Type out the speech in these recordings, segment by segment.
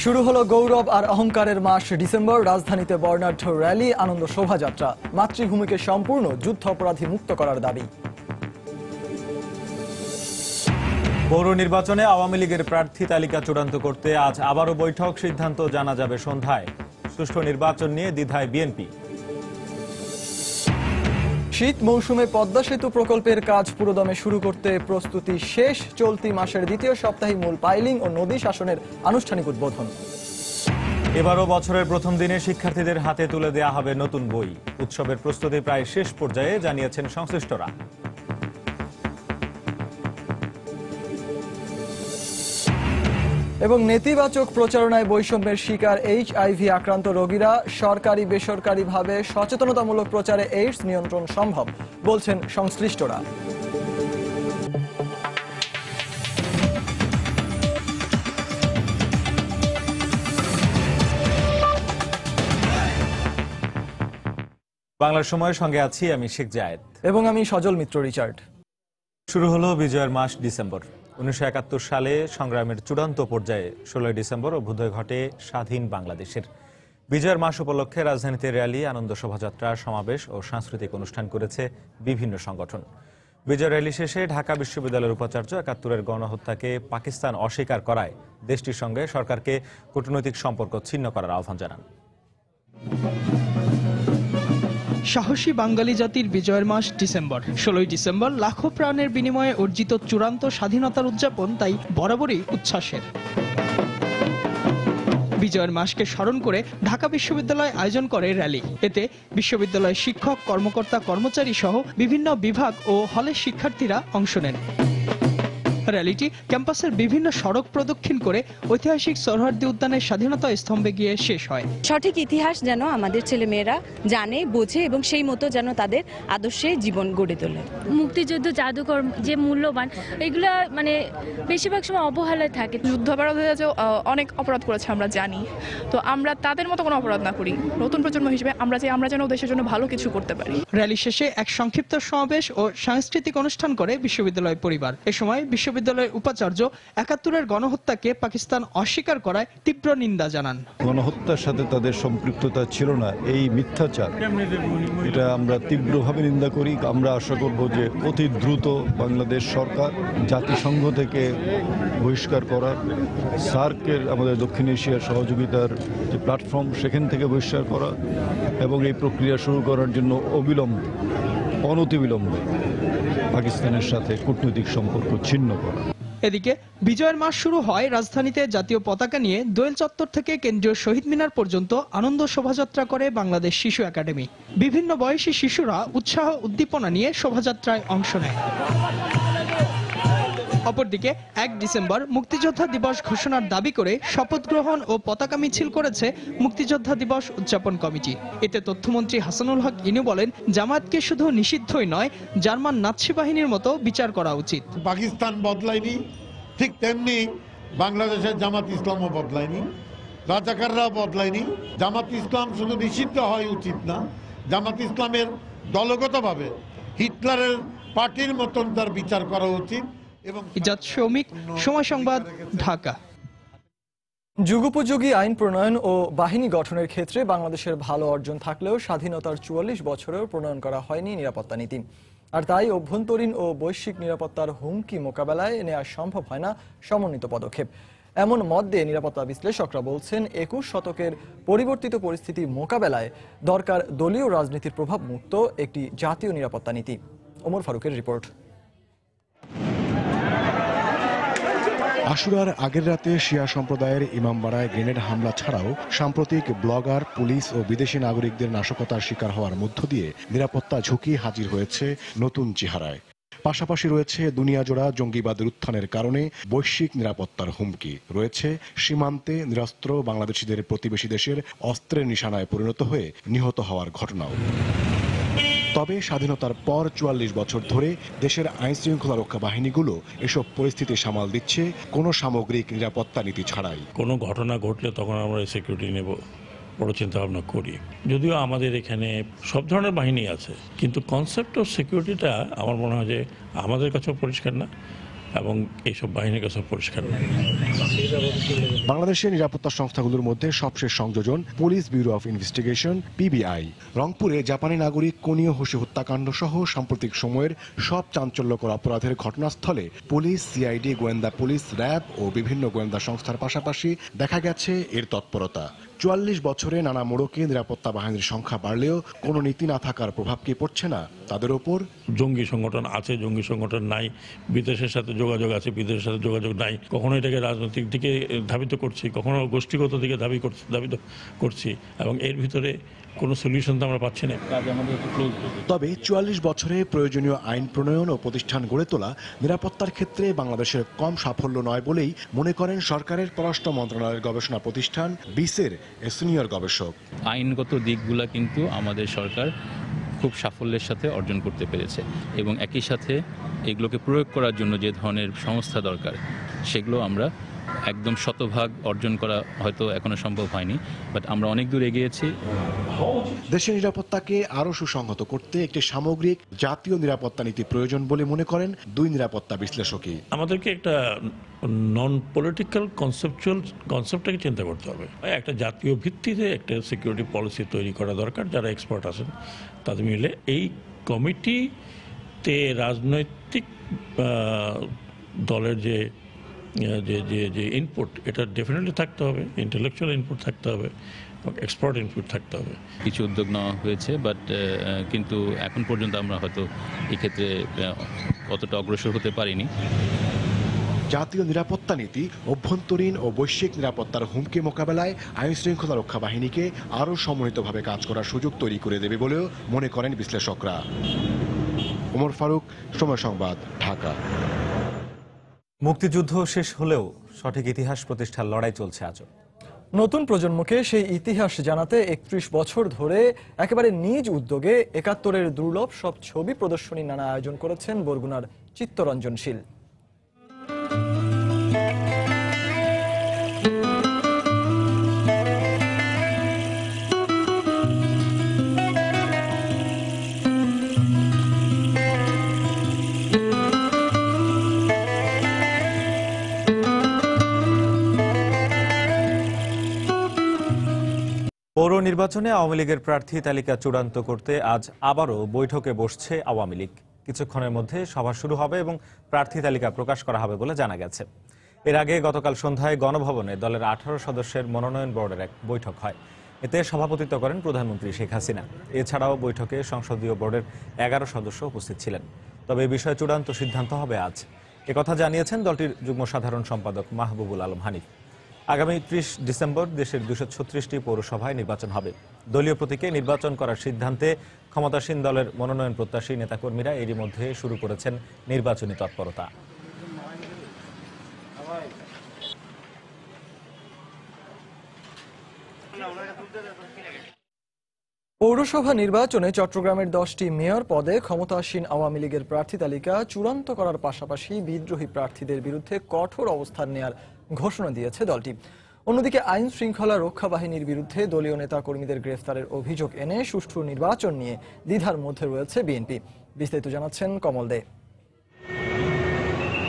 শুরু হলো গৌরব আর অহংকারের মাস ডিসেম্বর। রাজধানীতে বর্ণাঢ্য র্যালি, আনন্দ শোভাযাত্রা। মাতৃভূমিকে সম্পূর্ণ যুদ্ধ অপরাধী মুক্ত করার দাবি। পৌর নির্বাচনে আওয়ামী লীগের প্রার্থী তালিকা চূড়ান্ত করতে আজ আবারও বৈঠক, সিদ্ধান্ত জানা যাবে সন্ধ্যায়। সুষ্ঠু নির্বাচন নিয়ে দ্বিধায় বিএনপি। শীত মৌসুমে পদ্মা সেতু প্রকল্পের কাজ পুরোদমে শুরু করতে প্রস্তুতি শেষ। চলতি মাসের দ্বিতীয় সপ্তাহে মূল পাইলিং ও নদী শাসনের আনুষ্ঠানিক উদ্বোধন। এবারও বছরের প্রথম দিনে শিক্ষার্থীদের হাতে তুলে দেয়া হবে নতুন বই। উৎসবের প্রস্তুতি প্রায় শেষ পর্যায়ে, জানিয়েছেন সংশ্লিষ্টরা। এবং নেতিবাচক প্রচারণায় বৈষম্যের শিকার এইচআইভি আক্রান্ত রোগীরা। সরকারি বেসরকারিভাবে সচেতনতামূলক প্রচারে এইডস নিয়ন্ত্রণ সম্ভব, বলছেন সংশ্লিষ্টরা। বাংলার সময়ের সঙ্গে আছি আমি শেখ জায়েদ এবং আমি সজল মিত্র রিচার্ড। শুরু হলো বিজয়ের মাস ডিসেম্বর। 1971 সালে সংগ্রামের চূড়ান্ত পর্যায়ে 16 ডিসেম্বর অভ্যুদয় ঘটে স্বাধীন বাংলাদেশের। বিজয়ের মাস উপলক্ষে রাজধানীতে র্যালি, আনন্দ শোভাযাত্রা, সমাবেশ ও সাংস্কৃতিক অনুষ্ঠান করেছে বিভিন্ন সংগঠন। বিজয় র্যালি শেষে ঢাকা বিশ্ববিদ্যালয়ের উপাচার্য 71-এর গণহত্যাকে পাকিস্তান অস্বীকার করায় দেশটির সঙ্গে সরকারকে কূটনৈতিক সম্পর্ক ছিন্ন করার আহ্বান জানান। সাহসী বাঙালি জাতির বিজয়ের মাস ডিসেম্বর। 16 ডিসেম্বর লাখো প্রাণের বিনিময়ে অর্জিত চূড়ান্ত স্বাধীনতার উদযাপন তাই বরাবরই উচ্ছ্বাসের। বিজয়ের মাসকে স্মরণ করে ঢাকা বিশ্ববিদ্যালয় আয়োজন করে র্যালি। এতে বিশ্ববিদ্যালয়ের শিক্ষক, কর্মকর্তা, কর্মচারী সহ বিভিন্ন বিভাগ ও হলের শিক্ষার্থীরা অংশ নেন। র্যালিটি ক্যাম্পাসের বিভিন্ন সড়ক প্রদক্ষিণ করে ঐতিহাসিক সোহরাওয়ার্দী উদ্যানের স্বাধীনতা স্তম্ভে গিয়ে শেষ হয়। সঠিক ইতিহাস যেন আমাদের ছেলেমেয়েরা জানে, বোঝে এবং সেই মতো যেন তাদের আদর্শে জীবন গড়ে তোলে। মুক্তিযুদ্ধ, জাদুঘর যে মূল্যবান, এগুলো মানে বেশিরভাগ সময় অবহেলায় থাকে। যুদ্ধাপরাধ হয়ে যে অনেক অপরাধ করেছে আমরা জানি, তো আমরা তাদের মতো কোনো অপরাধ না করি। নতুন প্রজন্ম হিসেবে আমরা যেন দেশের জন্য ভালো কিছু করতে পারি। র্যালি শেষে এক সংক্ষিপ্ত সমাবেশ ও সাংস্কৃতিক অনুষ্ঠান করে বিশ্ববিদ্যালয় পরিবার। এ সময় বিশ্ববিদ্যালয়ের উপাচার্য 71-এর গণহত্যাকে পাকিস্তান অস্বীকার করায় তীব্র নিন্দা জানান। গণহত্যার সাথে তাদের সম্পৃক্ততা ছিল না, এই মিথ্যাচার, এটা আমরা তীব্রভাবে নিন্দা করি। আমরা আশা করব যে অতি দ্রুত বাংলাদেশ সরকার জাতিসংঘ থেকে বহিষ্কার করা, সার্কের আমাদের দক্ষিণ এশিয়ার সহযোগিতার যে প্ল্যাটফর্ম সেখান থেকে বহিষ্কার করা এবং এই প্রক্রিয়া শুরু করার জন্য অনতিবিলম্বে পাকিস্তানের সাথে কূটনৈতিক সম্পর্ক ছিন্ন করা। এদিকে বিজয়ের মাস শুরু হয় রাজধানীতে জাতীয় পতাকা নিয়ে দোয়েল চত্বর থেকে কেন্দ্রীয় শহীদ মিনার পর্যন্ত আনন্দ শোভাযাত্রা করে বাংলাদেশ শিশু একাডেমি। বিভিন্ন বয়সী শিশুরা উৎসাহ উদ্দীপনা নিয়ে শোভাযাত্রায় অংশ নেয়। অপরদিকে 1 ডিসেম্বর মুক্তিযোদ্ধা দিবস ঘোষণার দাবি করে শপথ গ্রহণ ও পতাকা মিছিল করেছে মুক্তিযোদ্ধা দিবস উদযাপন কমিটি। এতে তথ্যমন্ত্রী হাসানুল হক ইনু বলেন, জামায়াতকে শুধু নিষিদ্ধই নয়, জার্মান নাৎসি বাহিনীর মতো বিচার করা উচিত। পাকিস্তান বদলায়নি, ঠিক তেমনি বাংলাদেশের জামাত ইসলামও বদলায়নি, রাজাকাররাও বদলায়নি। জামাত ইসলাম শুধু নিষিদ্ধ হওয়া উচিত না, জামাত ইসলামের দলগতভাবে হিটলারের পার্টির মতন তার বিচার করা উচিত। ইজাদ শৌমিক, সময় সংবাদ, ঢাকা। যুগোপযোগী আইন প্রণয়ন ও বাহিনী গঠনের ক্ষেত্রে বাংলাদেশের ভালো অর্জন থাকলেও স্বাধীনতার 44 বছরেও প্রণয়ন করা হয়নি নিরাপত্তা নীতি। আর তাই অভ্যন্তরীণ ও বৈশ্বিক নিরাপত্তার হুমকি মোকাবেলায় নেওয়া সম্ভব হয় না সমন্বিত পদক্ষেপ। এমন মত দিয়ে নিরাপত্তা বিশ্লেষকরা বলছেন, 21 শতকের পরিবর্তিত পরিস্থিতি মোকাবেলায় দরকার দলীয় রাজনীতির প্রভাব মুক্ত একটি জাতীয় নিরাপত্তা নীতি। ওমর ফারুকের রিপোর্ট। আশুরার আগের রাতে শিয়া সম্প্রদায়ের ইমামবাড়ায় গ্রেনেড হামলা ছাড়াও সাম্প্রতিক ব্লগার, পুলিশ ও বিদেশি নাগরিকদের নাশকতার শিকার হওয়ার মধ্য দিয়ে নিরাপত্তা ঝুঁকি হাজির হয়েছে নতুন চেহারায়। পাশাপাশি রয়েছে দুনিয়াজোড়া জঙ্গিবাদের উত্থানের কারণে বৈশ্বিক নিরাপত্তার হুমকি। রয়েছে সীমান্তে নিরস্ত্র বাংলাদেশিদের প্রতিবেশী দেশের অস্ত্রের নিশানায় পরিণত হয়ে নিহত হওয়ার ঘটনাও। তবে স্বাধীনতার পর 44 বছর ধরে দেশের আইন শৃঙ্খলা রক্ষা বাহিনীগুলো এসব পরিস্থিতি সামাল দিচ্ছে কোনো সামগ্রিক নিরাপত্তা নীতি ছাড়াই। কোনো ঘটনা ঘটলে তখন আমরা সিকিউরিটি নেব, বড় চিন্তা ভাবনা করি। যদিও আমাদের এখানে সব ধরনের বাহিনী আছে, কিন্তু কনসেপ্ট অফ সিকিউরিটিটা আমার মনে হয় যে আমাদের কাছেও পরিষ্কার না এবং এইসব বাহিনীর কাছে পরিষ্কার নয়। বাংলাদেশের নিরাপত্তা সংস্থাগুলোর মধ্যে সবশেষ সংযোজন police bureau of investigation PBI. রংপুরে জাপানি নাগরিক কনীয় হোসি হত্যাকাণ্ড সহ সাম্প্রতিক সময়ের সব চাঞ্চল্যকর অপরাধের ঘটনাস্থলে পুলিশ, সিআইডি, গোয়েন্দা পুলিশ, র্যাব ও বিভিন্ন গোয়েন্দা সংস্থার পাশাপাশি দেখা গেছে এর তৎপরতা। ৪৪ বছরে নানা মোড়কে নিরাপত্তা বাহিনীর সংখ্যা বাড়লেও কোনো নীতি না থাকার প্রভাব কি পড়ছে না তাদের ওপর? জঙ্গি সংগঠন আছে, জঙ্গি সংগঠন নাই, বিদেশের সাথে যোগাযোগ আছে, বিদেশের সাথে যোগাযোগ নাই। কখনো এটাকে রাজনৈতিক দিকে ধাবিত করছি, কখনো গোষ্ঠীগত দিকে ধাবিত করছি, এবং এর ভিতরে কোনো সলিউশন তো আমরা পাচ্ছি না। তবে ৪৪ বছরে প্রয়োজনীয় আইন প্রণয়ন ও প্রতিষ্ঠান গড়ে তোলা নিরাপত্তার ক্ষেত্রে বাংলাদেশের কম সাফল্য নয় বলেই মনে করেন সরকারের পররাষ্ট্র মন্ত্রণালয়ের গবেষণা প্রতিষ্ঠান বিসের সিনিয়র গবেষক। আইনগত দিকগুলা কিন্তু আমাদের সরকার খুব সাফল্যের সাথে অর্জন করতে পেরেছে, এবং একই সাথে এগুলোকে প্রয়োগ করার জন্য যে ধরনের সংস্থা দরকার সেগুলো আমরা একদম শতভাগ অর্জন করা হয়তো এখনো সম্ভব হয়নি, বাট আমরা অনেক দূর এগিয়েছি। দেশের নিরাপত্তাকে আরও সুসংহত করতে একটি সামগ্রিক জাতীয় নিরাপত্তা নীতি প্রয়োজন বলে মনে করেন দুই নিরাপত্তা বিশ্লেষকই। আমাদেরকে একটা নন পলিটিক্যাল কনসেপ্টটাকে চিন্তা করতে হবে। একটা জাতীয় ভিত্তিতে একটা সিকিউরিটি পলিসি তৈরি করা দরকার, যারা এক্সপার্ট আছেন তাদের মিলে। এই কমিটিতে রাজনৈতিক দলের যে ইনপুট, এটা ডেফিনেটলি থাকতে হবে, ইন্টেলেকচুয়াল ইনপুট থাকতে হবে, এক্সপার্ট ইনপুট থাকতে হবে। কিছু উদ্যোগ নেওয়া হয়েছে, বাট কিন্তু এখন পর্যন্ত আমরা হয়তো এক্ষেত্রে অতটা অগ্রসর হতে পারিনি। জাতীয় নিরাপত্তা নীতি অভ্যন্তরীণ ও বৈশ্বিক নিরাপত্তার হুমকি মোকাবেলায় আইন শৃঙ্খলা রক্ষা বাহিনীকে আরও সমন্বিতভাবে কাজ করার সুযোগ তৈরি করে দেবে বলেও মনে করেন বিশ্লেষকরা। ওমর ফারুক, সময় সংবাদ, ঢাকা। মুক্তিযুদ্ধ শেষ হলেও সঠিক ইতিহাস প্রতিষ্ঠার লড়াই চলছে আজও। নতুন প্রজন্মকে সেই ইতিহাস জানাতে ৩১ বছর ধরে একেবারে নিজ উদ্যোগে ৭১-এর দুর্লভ সব ছবি প্রদর্শনী নানা আয়োজন করেছেন বরগুনার চিত্তরঞ্জনশীল। পৌর নির্বাচনে আওয়ামী লীগের প্রার্থী তালিকা চূড়ান্ত করতে আজ আবারও বৈঠকে বসছে আওয়ামী লীগ। কিছুক্ষণের মধ্যে সভা শুরু হবে এবং প্রার্থী তালিকা প্রকাশ করা হবে বলে জানা গেছে। এর আগে গতকাল সন্ধ্যায় গণভবনে দলের ১৮ সদস্যের মনোনয়ন বোর্ডের এক বৈঠক হয়। এতে সভাপতিত্ব করেন প্রধানমন্ত্রী শেখ হাসিনা। এছাড়াও বৈঠকে সংসদীয় বোর্ডের ১১ সদস্য উপস্থিত ছিলেন। তবে এ বিষয়ে চূড়ান্ত সিদ্ধান্ত হবে আজ, একথা জানিয়েছেন দলটির যুগ্ম সাধারণ সম্পাদক মাহবুবুল আলম হানিফ। আগামী ৩০ ডিসেম্বর দেশের ২৩৬টি পৌরসভায় নির্বাচন হবে। দলীয় প্রতীকে নির্বাচন করার সিদ্ধান্তে ক্ষমতাসীন দলের মনোনয়ন প্রত্যাশী নেতাকর্মীরা এরই মধ্যে শুরু করেছেন নির্বাচনী তৎপরতা। পৌরসভা নির্বাচনে চট্টগ্রামের ১০টি মেয়র পদে ক্ষমতাসীন আওয়ামী লীগের প্রার্থী তালিকা চূড়ান্ত করার পাশাপাশি বিদ্রোহী প্রার্থীদের বিরুদ্ধে কঠোর অবস্থান নেয়ার ঘোষণা দিয়েছে দলটি। অন্যদিকে আইন শৃঙ্খলা রক্ষা বাহিনীর বিরুদ্ধে দলীয় নেতা কর্মীদের গ্রেফতারের অভিযোগ এনে সুষ্ঠু নির্বাচন নিয়ে দ্বিধার মধ্যে রয়েছে বিএনপি। বিস্তারিত জানাচ্ছেন কমল দে।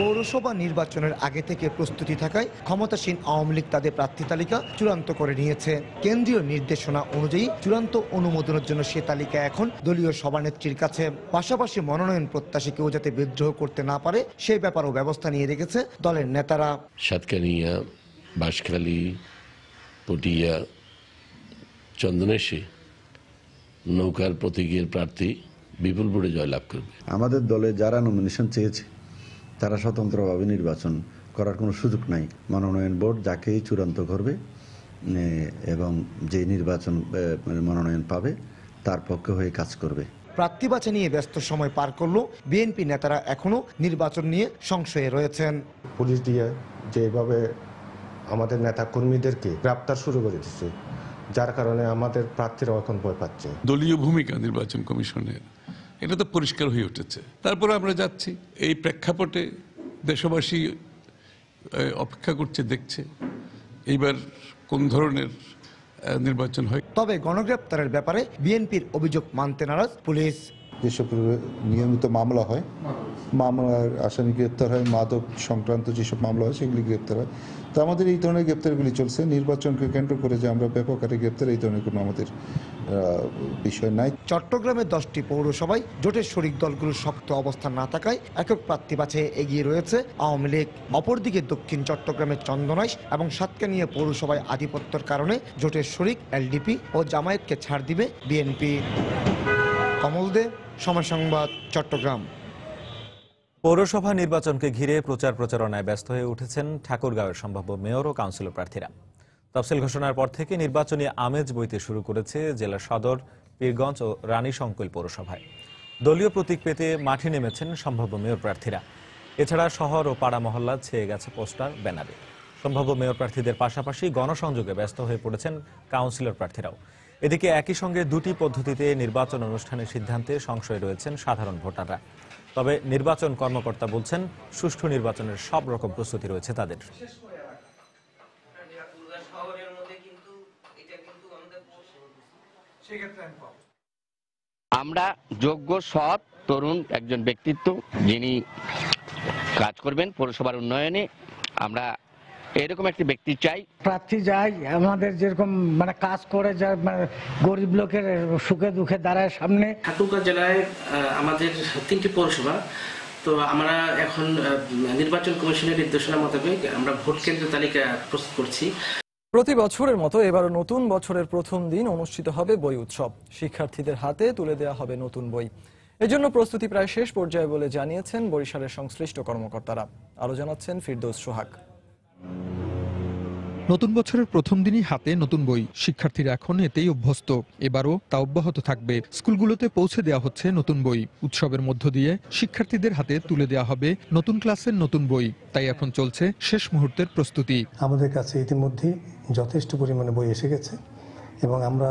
পৌরসভা নির্বাচনের আগে থেকে প্রস্তুতি থাকায় ক্ষমতাসীন আওয়ামী লীগ তাদের প্রার্থী তালিকা চূড়ান্ত করে নিয়েছে। কেন্দ্রীয় নির্দেশনা অনুযায়ী চূড়ান্ত অনুমোদনের জন্য সে তালিকা এখন দলীয় সভানেত্রীর কাছে। পাশাপাশি মনোনয়ন প্রত্যাশী কেউ যাতে বিদ্রোহ করতে না পারে সেই ব্যাপারেও ব্যবস্থা নিয়ে রেখেছে দলের নেতারা। সাতকানিয়া, বাঁশখালী, পটিয়া, চন্দনেশী নৌকার প্রতীকের প্রার্থী বিপুল ভোটে জয়লাভ করবে। আমাদের দলে যারা নমিনেশন চেয়েছে তারা স্বতন্ত্রভাবে নির্বাচন করার কোনো সুযোগ নাই। মনোনয়ন বোর্ড যাকেই চূড়ান্ত করবে এবং যে নির্বাচন মনোনয়ন পাবে তার পক্ষে হয়ে কাজ করবে। প্রার্থী বাছা নিয়ে ব্যস্ত সময় পার করলো বিএনপি নেতারা এখনো নির্বাচন নিয়ে সংশয়ে রয়েছেন। পুলিশ দিয়ে যেভাবে আমাদের নেতা কর্মীদেরকে গ্রেপ্তার শুরু করে দিচ্ছে, যার কারণে আমাদের প্রার্থীরা এখন ভয় পাচ্ছে। দলীয় ভূমিকা নির্বাচন কমিশনের এটা তো পরিষ্কার হয়ে উঠেছে। তারপরে আমরা যাচ্ছি এই প্রেক্ষাপটে দেশবাসী অপেক্ষা করছে, দেখছে এইবার কোন ধরনের নির্বাচন হয়। তবে গণগ্রেপ্তারের ব্যাপারে বিএনপির অভিযোগ মানতে নারাজ পুলিশ। যেসব নিয়মিত মামলা হয়, মামলার আসামি গ্রেপ্তার হয়, মাদক সংক্রান্ত যেসব মামলা হয় সেগুলি গ্রেপ্তার হয়। তো আমাদের এই ধরনের গ্রেপ্তারগুলি চলছে। নির্বাচনকে কেন্দ্র করে যে আমরা ব্যাপক হারে গ্রেপ্তার, এই ধরনের কোনো আমাদের বিষয় নাই। চট্টগ্রামের 10টি পৌরসভায় জোটের শরিক দলগুলোর শক্ত অবস্থান না থাকায় একক প্রার্থী বাছাই এগিয়ে রয়েছে আওয়ামী লীগ। অপরদিকে দক্ষিণ চট্টগ্রামের চন্দনাইশ এবং সাতকানিয়া পৌরসভায় আধিপত্যের কারণে জোটের শরিক এলডিপি ও জামায়াতকে ছাড় দিবে বিএনপি। কমল দে, সময় সংবাদ, চট্টগ্রাম। পৌরসভা নির্বাচনকে ঘিরে প্রচারণায় ব্যস্ত হয়ে উঠেছেন ঠাকুরগাঁওয়ের সম্ভাব্য মেয়র ও কাউন্সিলর প্রার্থীরা। তফসিল ঘোষণার পর থেকে নির্বাচনী আমেজ বইতে শুরু করেছে জেলা সদর, পীরগঞ্জ ও রানীশংকৈল পৌরসভায়। দলীয় প্রতীক পেতে মাঠে নেমেছেন সম্ভাব্য মেয়র প্রার্থীরা। এছাড়া শহর ও পাড়া মহল্লা ছেয়ে গেছে পোস্টার, ব্যানারে। সম্ভাব্য মেয়র প্রার্থীদের পাশাপাশি গণসংযোগে ব্যস্ত হয়ে পড়েছেন কাউন্সিলর প্রার্থীরাও। এদিকে একই সঙ্গে দুটি পদ্ধতিতে নির্বাচন অনুষ্ঠানের সিদ্ধান্তে সংশয়ে রয়েছেন সাধারণ ভোটাররা। তবে নির্বাচন কর্মকর্তা বলছেন, সুষ্ঠু নির্বাচনের সব রকম প্রস্তুতি রয়েছে তাদের। আমরা যোগ্য, সৎ, তরুণ একজন ব্যক্তিত্ব যিনি কাজ করবেন পৌরসভার উন্নয়নে, আমরা এরকম একটি ব্যক্তি চাই। প্রার্থী যাই আমাদের যেরকম মানে কাজ করে যায়, গরিব লোকের সুখে দুঃখে দাঁড়ায় সামনে। ঠাকুরগাঁও জেলায় আমাদের 3টি পৌরসভা, তো আমরা এখন নির্বাচন কমিশনের নির্দেশনা মোতাবেক আমরা ভোট কেন্দ্র তালিকা প্রস্তুত করছি। প্রতি বছরের মতো এবারও নতুন বছরের প্রথম দিন অনুষ্ঠিত হবে বই উৎসব। শিক্ষার্থীদের হাতে তুলে দেওয়া হবে নতুন বই। এজন্য প্রস্তুতি প্রায় শেষ পর্যায়ে বলে জানিয়েছেন বরিশালের সংশ্লিষ্ট কর্মকর্তারা। আরো জানাচ্ছেন ফিরদৌস সোহাগ। নতুন বছরের প্রথম দিনই হাতে নতুন বই, শিক্ষার্থীরা এখন এতেই অভ্যস্ত। এবারও তা অব্যাহত থাকবে। স্কুলগুলোতে পৌঁছে দেওয়া হচ্ছে নতুন বই। উৎসবের মধ্য দিয়ে শিক্ষার্থীদের হাতে তুলে দেওয়া হবে নতুন ক্লাসের নতুন বই। তাই এখন চলছে শেষ মুহূর্তের প্রস্তুতি। আমাদের কাছে ইতিমধ্যেই যথেষ্ট পরিমাণে বই এসে গেছে এবং আমরা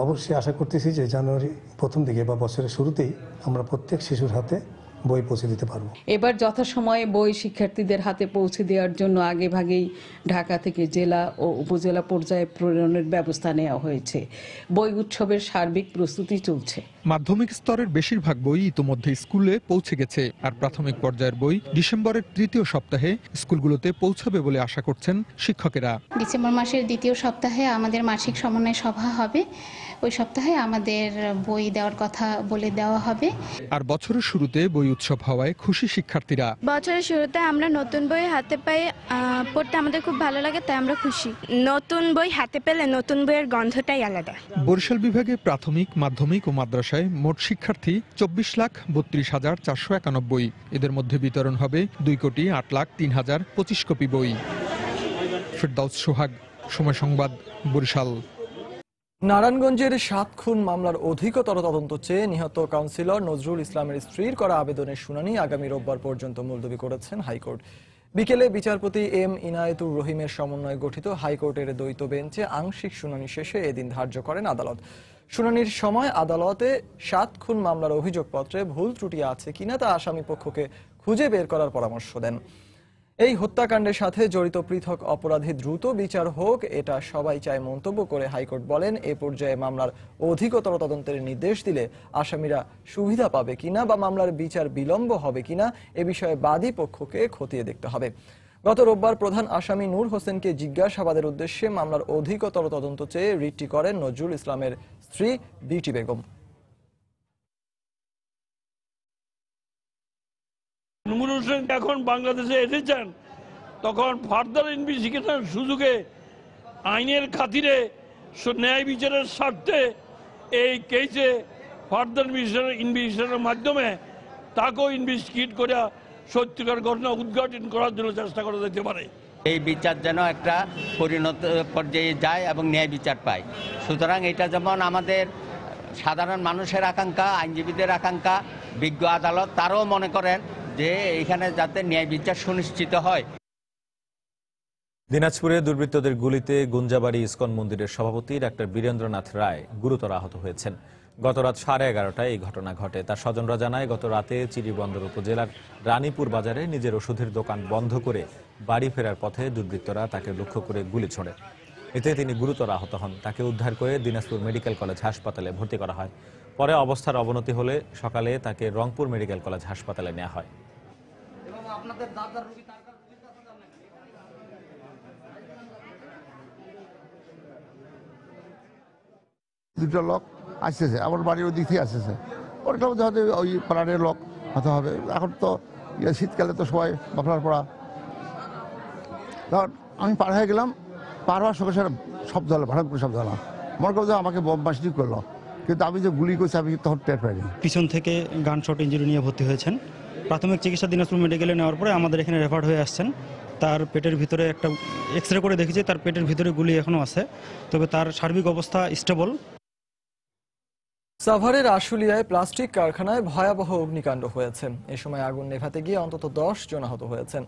অবশ্যই আশা করতেছি যে জানুয়ারি প্রথম দিকে বা বছরের শুরুতেই আমরা প্রত্যেক শিশুর হাতে বই পৌঁছে দিতে পারবো। এবার যথাসময়ে বই শিক্ষার্থীদের হাতে পৌঁছে দেওয়ার জন্য আগেভাগেই ঢাকা থেকে জেলা ও উপজেলা পর্যায়ে প্রেরণের ব্যবস্থা নেওয়া হয়েছে। বই উৎসবের সার্বিক প্রস্তুতি চলছে। মাধ্যমিক স্তরের বেশিরভাগ বই ইতোমধ্যে স্কুলে পৌঁছে গেছে, আর প্রাথমিক পর্যায়ের বই ডিসেম্বরের 3য় সপ্তাহে স্কুলগুলোতে পৌঁছাবে বলে আশা করছেন শিক্ষকেরা। ডিসেম্বর মাসের 2য় সপ্তাহে আমাদের মাসিক সমন্বয় সভা হবে। ওই সপ্তাহে আমাদের বই দেওয়ার কথা বলে দেওয়া হবে। আর বছরের শুরুতে বই উৎসব হওয়ায় খুশি শিক্ষার্থীরা। বছরের শুরুতে আমরা নতুন বই হাতে পাই, পড়তে আমাদের খুব ভালো লাগে, তাই আমরা খুশি। নতুন বই হাতে পেলে নতুন বইয়ের গন্ধটাই আলাদা। বরিশাল বিভাগে প্রাথমিক, মাধ্যমিক ও মাদ্রাসায় মোট শিক্ষার্থী 24,32,491। এদের মধ্যে বিতরণ হবে 2,08,03,025 কপি বই। ফিরদৌস সোহাগ, সময় সংবাদ, বরিশাল। নারায়ণগঞ্জের 7 খুন মামলার অধিকতর তদন্ত চেয়ে নিহত কাউন্সিলর নজরুল ইসলামের স্ত্রীর করা আবেদনের শুনানি আগামী রোববার পর্যন্ত মুলতবি করেছেন হাইকোর্ট। বিকেলে বিচারপতি এম ইনায়েতুর রহিমের সমন্বয়ে গঠিত হাইকোর্টের দ্বৈত বেঞ্চে আংশিক শুনানি শেষে এদিন ধার্য করেন আদালত। শুনানির সময় আদালতে 7 খুন মামলার অভিযোগপত্রে ভুল ত্রুটি আছে কিনা তা আসামি পক্ষকে খুঁজে বের করার পরামর্শ দেন। এই হত্যাকাণ্ডের সাথে জড়িত পৃথক অপরাধী দ্রুত বিচার হোক, এটা সবাই চায় মন্তব্য করে হাইকোর্ট বলেন, এ পর্যায়ে মামলার অধিকতর তদন্তের নির্দেশ দিলে আসামিরা সুবিধা পাবে কিনা বা মামলার বিচার বিলম্ব হবে কিনা এ বিষয়ে বাদী পক্ষকে খতিয়ে দেখতে হবে। গত রোববার প্রধান আসামি নূর হোসেনকে জিজ্ঞাসাবাদের উদ্দেশ্যে মামলার অধিকতর তদন্ত চেয়ে রিটটি করেন নজরুল ইসলামের স্ত্রী বিটি বেগম। নূর হোসেন এখন বাংলাদেশে এসেছেন, তখন ফার্দার ইনভেস্টিগেশন সুযোগে আইনের খাতিরে ন্যায় বিচারের স্বার্থে এই কেসে ফার্দার ইনভেস্টিগেশনের মাধ্যমে তাকেও ইনভেস্টিগেট করে সত্যিকার ঘটনা উদ্ঘাটন করার জন্য চেষ্টা করা যেতে পারে। এই বিচার যেন একটা পরিণত পর্যায়ে যায় এবং ন্যায় বিচার পায়। সুতরাং এটা যেমন আমাদের সাধারণ মানুষের আকাঙ্ক্ষা, আইনজীবীদের আকাঙ্ক্ষা, বিজ্ঞ আদালত তারাও মনে করেন যে এখানে যাতে ন্যায় বিচার সুনিশ্চিত হয়। দিনাজপুরে দুর্বৃত্তদের গুলিতে গুঞ্জাবাড়ি ইসকন মন্দিরের সভাপতি ডাক্তার বীরেন্দ্রনাথ রায় গুরুতর আহত হয়েছেন। গত রাত 11:30টায় এই ঘটনা ঘটে। তার স্বজনরা জানায়, গত রাতে চিরিবন্দর উপজেলার রানীপুর বাজারে নিজের ওষুধের দোকান বন্ধ করে বাড়ি ফেরার পথে দুর্বৃত্তরা তাকে লক্ষ্য করে গুলি ছোড়ে। এতে তিনি গুরুতর আহত হন। তাকে উদ্ধার করে দিনাজপুর মেডিকেল কলেজ হাসপাতালে ভর্তি করা হয়। পরে অবস্থার অবনতি হলে সকালে তাকে রংপুর মেডিকেল কলেজ হাসপাতালে নেওয়া হয়। দুটো লোক আসতেছে, আমার বাড়ির ওই দিক থেকে আসতেছে, ওটা হয়তো ওই পাড়ার লোক হতে হবে। এখন তো শীতকালে তো সবাই মাফলার পড়া, তখন আমি পার হয়ে গেলাম, পার হওয়ার সঙ্গে সঙ্গে শব্দ হলো, ভাড়া করে শব্দ হলো, মনে করলো আমাকে বোম বাস্টিং করলো, কিন্তু আমি যে গুলি করছি আমি তখন টের পাইনি। পিছন থেকে গান শট ইঞ্জুরি নিয়ে ভর্তি হয়েছেন। প্রাথমিক চিকিৎসা দিনাজপুর মেডিকেলে নেওয়ার পরে আমাদের এখানে রেফার হয়ে আসছেন। তার পেটের ভিতরে একটা এক্সরে করে দেখেছি, তার পেটের ভিতরে গুলি এখনও আছে, তবে তার সার্বিক অবস্থা স্টেবল। সাভারের আশুলিয়ায় প্লাস্টিক কারখানায় ভয়াবহ অগ্নিকাণ্ড হয়েছে। এ সময় আগুন নেভাতে গিয়ে অন্তত 10 জন আহত হয়েছেন।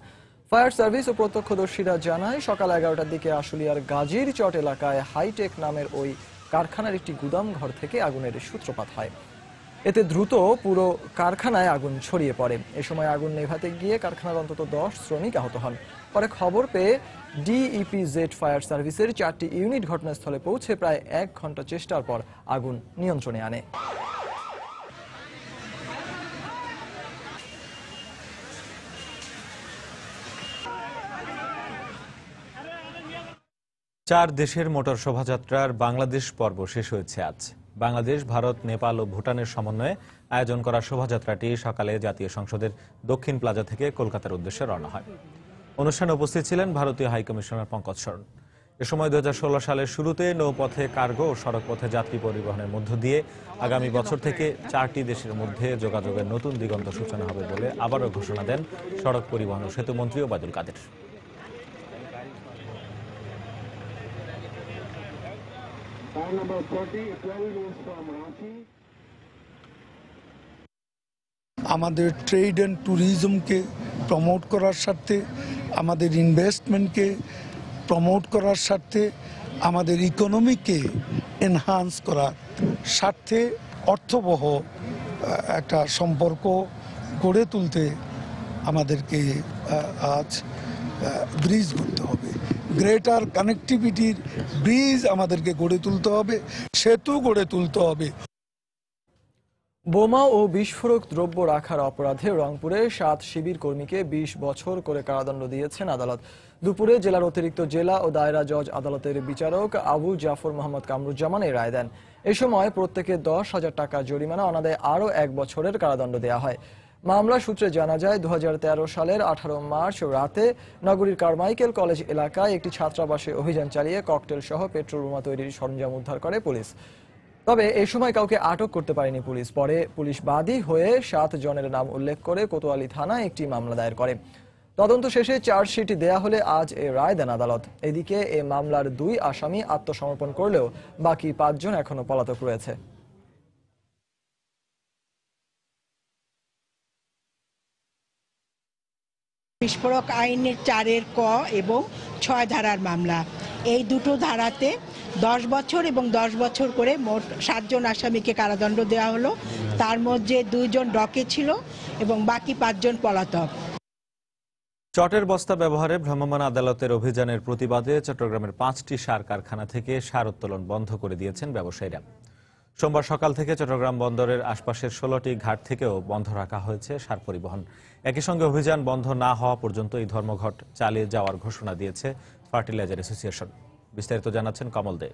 ফায়ার সার্ভিস ও প্রত্যক্ষদর্শীরা জানায়, সকাল 11টার দিকে আশুলিয়ার গাজীর চট এলাকায় হাইটেক নামের ওই কারখানার একটি গুদাম ঘর থেকে আগুনের সূত্রপাত হয়। এতে দ্রুত পুরো কারখানায় আগুন ছড়িয়ে পড়ে। এ সময় আগুন নেভাতে গিয়ে কারখানার অন্তত 10 শ্রমিক আহত হন। পরে খবর পেয়ে ডিইপিজেড ফায়ার সার্ভিসের 4টি ইউনিট ঘটনাস্থলে পৌঁছে প্রায় 1 ঘন্টা চেষ্টার পর আগুন নিয়ন্ত্রণে আনে। চার দেশের মোটর শোভাযাত্রার বাংলাদেশ পর্ব শেষ হয়েছে আজ। বাংলাদেশ, ভারত, নেপাল ও ভুটানের সমন্বয়ে আয়োজন করা শোভাযাত্রাটি সকালে জাতীয় সংসদের দক্ষিণ প্লাজা থেকে কলকাতার উদ্দেশ্যে রওনা হয়। অনুষ্ঠানে উপস্থিত ছিলেন ভারতীয় হাইকমিশনার পঙ্কজ শরণ। এ সময় 2016 সালের শুরুতে নৌপথে কার্গো ও সড়কপথে যাত্রী পরিবহনের মধ্য দিয়ে আগামী বছর থেকে 4টি দেশের মধ্যে যোগাযোগের নতুন দিগন্ত সূচনা হবে বলে আবারও ঘোষণা দেন সড়ক পরিবহন ও সেতু মন্ত্রী ওবায়দুল কাদের। আমাদের ট্রেড অ্যান্ড ট্যুরিজমকে প্রমোট করার স্বার্থে, আমাদের ইনভেস্টমেন্টকে প্রমোট করার স্বার্থে, আমাদের ইকোনমিকে এনহান্স করার স্বার্থে অর্থবহ একটা সম্পর্ক গড়ে তুলতে আমাদেরকে আজ ব্রিজ করতে হবে। গ্রেটার কানেক্টিভিটির ব্রিজ আমাদেরকে গড়ে তুলতে হবে, সেতু গড়ে তুলতে হবে। বোমা ও বিস্ফোরক দ্রব্য রাখার অপরাধে রংপুরে 7 শিবির কর্মীকে 20 বছর করে কারাদণ্ড দিয়েছেন আদালত। দুপুরে জেলার অতিরিক্ত জেলা ও দায়রা জজ আদালতের বিচারক আবু জাফর মোহাম্মদ কামরুজ্জামান এই রায় দেন। এ সময় প্রত্যেকে 10,000 টাকা জরিমানা অনাদায়ে আরও 1 বছরের কারাদণ্ড দেওয়া হয়। মামলা সূত্রে জানা যায়, 2013 সালের 18 মার্চ রাতে নগরীর কারমাইকেল কলেজ এলাকায় একটি ছাত্রাবাসে অভিযান চালিয়ে ককটেল সহ পেট্রোল বোমা তৈরির সরঞ্জাম উদ্ধার করে পুলিশ। তবে এই সময় কাউকে আটক করতে পারেনি পুলিশ। পরে পুলিশ বাদী হয়ে 7 জনের নাম উল্লেখ করে কোতোয়ালি থানায় একটি মামলা দায়ের করে। তদন্ত শেষে চার্জশিট দেয়া হলে আজ এ রায় দেন আদালত। এদিকে এ মামলার 2 আসামি আত্মসমর্পণ করলেও বাকি 5 জন এখনো পলাতক রয়েছে। বিস্ফোরক আইনের 4 ক এবং 6 ধারার মামলা। এই দুটো ধারাতে 10 বছর এবং 10 বছর করে মোট 7 জন আসামিকে কারাদণ্ড দেওয়া হলো। তার মধ্যে 2 জন ডকে ছিল এবং বাকি 5 জন পলাতক। চটের বস্তা ব্যবহারে ভ্রাম্যমাণ আদালতের অভিযানের প্রতিবাদে চট্টগ্রামের 5টি সার কারখানা থেকে সার উত্তোলন বন্ধ করে দিয়েছেন ব্যবসায়ীরা। সোমবার সকাল থেকে চট্টগ্রাম বন্দরের আশপাশের 16টি ঘাট থেকেও বন্ধ রাখা হয়েছে সার পরিবহন। একই সঙ্গে অভিযান বন্ধ না হওয়া পর্যন্ত এই ধর্মঘট চালিয়ে যাওয়ার ঘোষণা দিয়েছে ফার্টিলাইজার অ্যাসোসিয়েশন। বিস্তারিত জানাচ্ছেন কমল দে।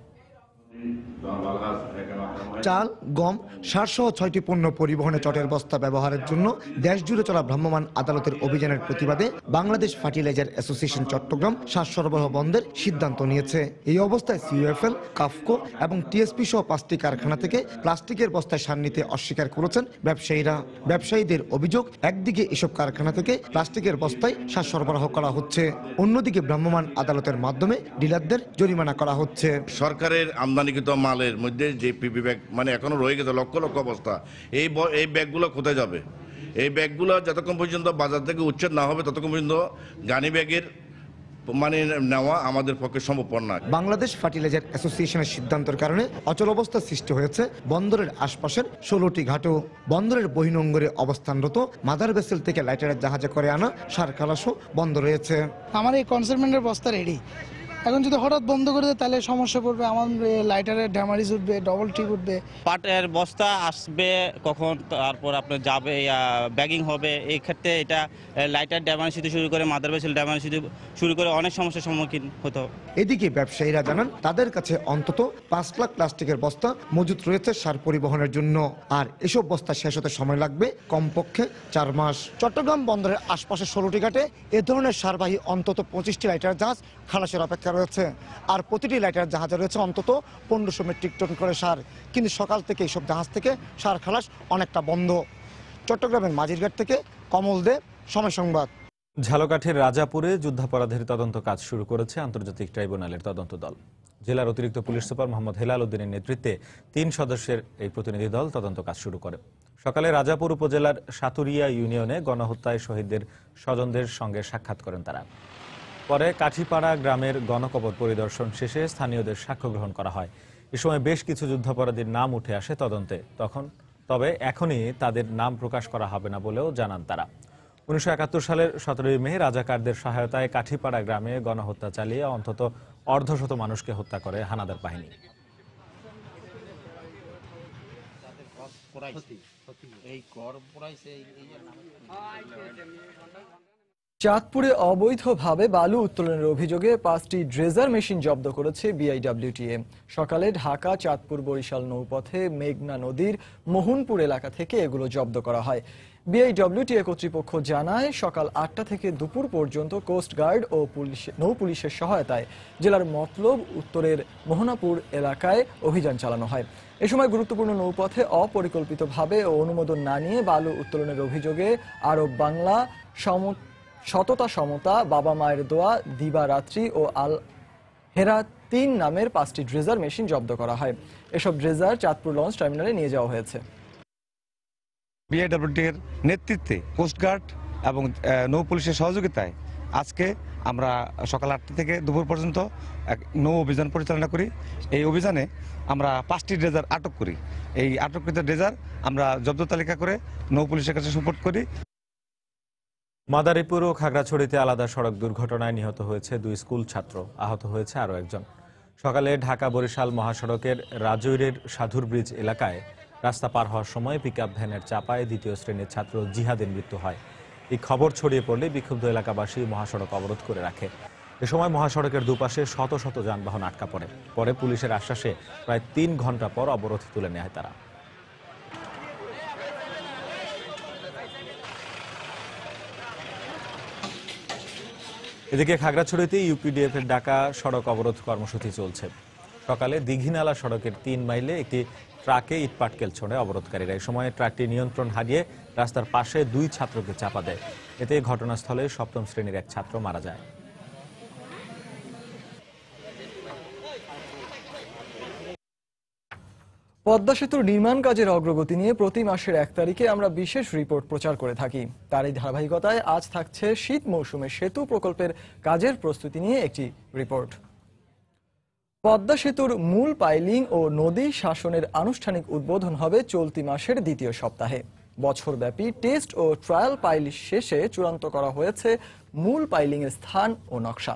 চাল, গম, সারসহ 6টি পণ্য পরিবহনে চটের বস্তা ব্যবহারের জন্য দেশজুড়ে চলা ভ্রাম্যমাণ আদালতের অভিযানের প্রতিবাদে বাংলাদেশ ফার্টিলাইজার অ্যাসোসিয়েশন চট্টগ্রাম সার সরবরাহ বন্ধের সিদ্ধান্ত নিয়েছে। এই অবস্থায় সিইউএফএল, কাফকো এবং টিএসপি সহ 5টি কারখানা থেকে প্লাস্টিকের বস্তায় সার নিতে অস্বীকার করেছেন ব্যবসায়ীরা। ব্যবসায়ীদের অভিযোগ, একদিকে এসব কারখানা থেকে প্লাস্টিকের বস্তায় সার সরবরাহ করা হচ্ছে, অন্যদিকে ভ্রাম্যমাণ আদালতের মাধ্যমে ডিলারদের জরিমানা করা হচ্ছে। সরকারের আমদানিকৃত মালের মধ্যে যে পিপি ব্যাগ মানে এখনো রয়ে গেছে লক্ষ লক্ষ বস্তা, এই ব্যাগগুলো কোথায় যাবে? এই ব্যাগগুলো যতক্ষণ পর্যন্ত বাজার থেকে উচ্ছেদ না হবে ততক্ষণ পর্যন্ত গানি ব্যাগের মানে নেওয়া আমাদের পক্ষে সম্ভবপর না। বাংলাদেশ ফার্টিলাইজার অ্যাসোসিয়েশনের সিদ্ধান্তের কারণে অচল অবস্থা সৃষ্টি হয়েছে বন্দরের আশপাশের 16টি ঘাটও। বন্দরের বহির্নোঙরে অবস্থানরত মাদার ভেসেল থেকে লাইটারের জাহাজে করে আনা সার খালাসও বন্ধ রয়েছে। আমার এই কনসাইনমেন্টের বস্তা রেডি, এখন যদি হঠাৎ বন্ধ করে দেয় তাহলে সমস্যা পড়বে, আমার লাইটারের ড্যামারিজ উঠবে, ডবল টিপ উঠবে। পাটের বস্তা আসবে কখন, তারপর আপনার যাবে ব্যাগিং হবে, এই ক্ষেত্রে এটা লাইটার ড্যামারিজ থেকে শুরু করে মাদার ভেসেল ড্যামারিজ থেকে শুরু করে অনেক সমস্যার সম্মুখীন হতো। এদিকে ব্যবসায়ীরা জানান তাদের কাছে অন্তত 5 লাখ প্লাস্টিকের বস্তা মজুত রয়েছে সার পরিবহনের জন্য, আর এসব বস্তা শেষ হতে সময় লাগবে কমপক্ষে 4 মাস। চট্টগ্রাম বন্দরের আশপাশের 16টি ঘাটে এ ধরনের সারবাহী অন্তত 25টি লাইটার জাহাজ খালাসের অপেক্ষা রয়েছে, আর প্রতিটি লাইটার জাহাজে রয়েছে অন্তত 1500 মেট্রিক টন করে সার। কিন্তু সকাল থেকে এইসব জাহাজ থেকে সার খালাস অনেকটা বন্ধ। চট্টগ্রামের মাঝিরঘাট থেকে কমল দে, সময় সংবাদ। ঝালকাঠির রাজাপুরে যুদ্ধাপরাধের তদন্ত কাজ শুরু করেছে আন্তর্জাতিক ট্রাইব্যুনালের তদন্ত দল। জেলার অতিরিক্ত পুলিশ সুপার মোহাম্মদ হেলাল উদ্দিনের নেতৃত্বে 3 সদস্যের এই প্রতিনিধি দল তদন্ত কাজ শুরু করে। সকালে রাজাপুর উপজেলার সাতুরিয়া ইউনিয়নে গণহত্যায় শহীদদের স্বজনদের সঙ্গে সাক্ষাৎ করেন তারা। পরে কাঠিপাড়া গ্রামের গণকবর পরিদর্শন শেষে স্থানীয়দের সাক্ষ্য গ্রহণ করা হয়। এ সময় বেশ কিছু যুদ্ধাপরাধীর নাম উঠে আসে তদন্তে। তবে এখনই তাদের নাম প্রকাশ করা হবে না বলেও জানান তারা। 1971 সালের 17 মে রাজাকারদের সহায়তায় কাঠিপাড়া গ্রামে গণহত্যা চালিয়ে অন্তত অর্ধশত মানুষকে হত্যা করে হানাদার বাহিনী। চাঁদপুরে অবৈধভাবে বালু উত্তোলনের অভিযোগে 5টি ড্রেজার মেশিন জব্দ করেছে বিআইডব্লিউটিএ। সকালে ঢাকা চাঁদপুর বরিশাল নৌপথে মেঘনা নদীর মোহনপুর এলাকা থেকে এগুলো জব্দ করা হয়। বিআইডব্লিউটিএ কর্তৃপক্ষ জানায়, সকাল 8টা থেকে দুপুর পর্যন্ত কোস্টগার্ড ও নৌ পুলিশের সহায়তায় জেলার মতলব উত্তরের মোহনাপুর এলাকায় অভিযান চালানো হয়। এ সময় গুরুত্বপূর্ণ নৌপথে অপরিকল্পিতভাবে ও অনুমোদন না নিয়ে বালু উত্তোলনের অভিযোগে আরব বাংলা, সততা সমতা, বাবা মায়ের দোয়া, দিবারাত্রি ও আল হেরা 3 নামের 5টি ড্রেজার মেশিন জব্দ করা হয়। এসব ড্রেজার চাঁদপুর লঞ্চ টার্মিনালে নিয়ে যাওয়া হয়েছে। বিআইডব্লিউটির নেতৃত্বে কোস্টগার্ড এবং নৌ পুলিশের সহযোগিতায় আজকে আমরা সকাল 8টা থেকে দুপুর পর্যন্ত এক নৌ অভিযান পরিচালনা করি। এই অভিযানে আমরা 5টি ড্রেজার আটক করি। এই আটককৃত ড্রেজার আমরা জব্দ তালিকা করে নৌ পুলিশের কাছে সুপোর্ট করি। মাদারীপুর ও খাগড়াছড়িতে আলাদা সড়ক দুর্ঘটনায় নিহত হয়েছে 2 স্কুল ছাত্র, আহত হয়েছে আরও একজন। সকালে ঢাকা বরিশাল মহাসড়কের রাজৈরের সাধুর ব্রিজ এলাকায় রাস্তা পার হওয়ার সময় পিকআপ ভ্যানের চাপায় 2য় শ্রেণীর ছাত্র জিহাদের মৃত্যু হয়। এই খবর ছড়িয়ে পড়লে বিক্ষুব্ধ এলাকাবাসী মহাসড়ক অবরোধ করে রাখে। এ সময় মহাসড়কের দুপাশে শত শত যানবাহন আটকা পড়ে। পরে পুলিশের আশ্বাসে প্রায় 3 ঘন্টা পর অবরোধ তুলে নেয় তারা। এদিকে খাগড়াছড়িতে ইউপিডিএফ এর ডাকা সড়ক অবরোধ কর্মসূচি চলছে। সকালে দীঘিনালা সড়কের 3 মাইলে একটি ট্রাকে ইটপাটকেল ছোড়ে অবরোধকারীরা। এই সময় ট্রাকটি নিয়ন্ত্রণ হারিয়ে রাস্তার পাশে 2 ছাত্রকে চাপা দেয়। এতে ঘটনাস্থলে 7ম শ্রেণীর এক ছাত্র মারা যায়। পদ্মা সেতুর নির্মাণ কাজের অগ্রগতি নিয়ে প্রতি মাসের 1 তারিখে আমরা বিশেষ রিপোর্ট প্রচার করে থাকি। তার এই ধারাবাহিকতায় আজ থাকছে শীত মৌসুমে সেতু প্রকল্পের কাজের প্রস্তুতি নিয়ে একটি রিপোর্ট। পদ্মা সেতুর মূল পাইলিং ও নদী শাসনের আনুষ্ঠানিক উদ্বোধন হবে চলতি মাসের 2য় সপ্তাহে। বছরব্যাপী টেস্ট ও ট্রায়াল পাইল শেষে চূড়ান্ত করা হয়েছে মূল পাইলিং এর স্থান ও নকশা।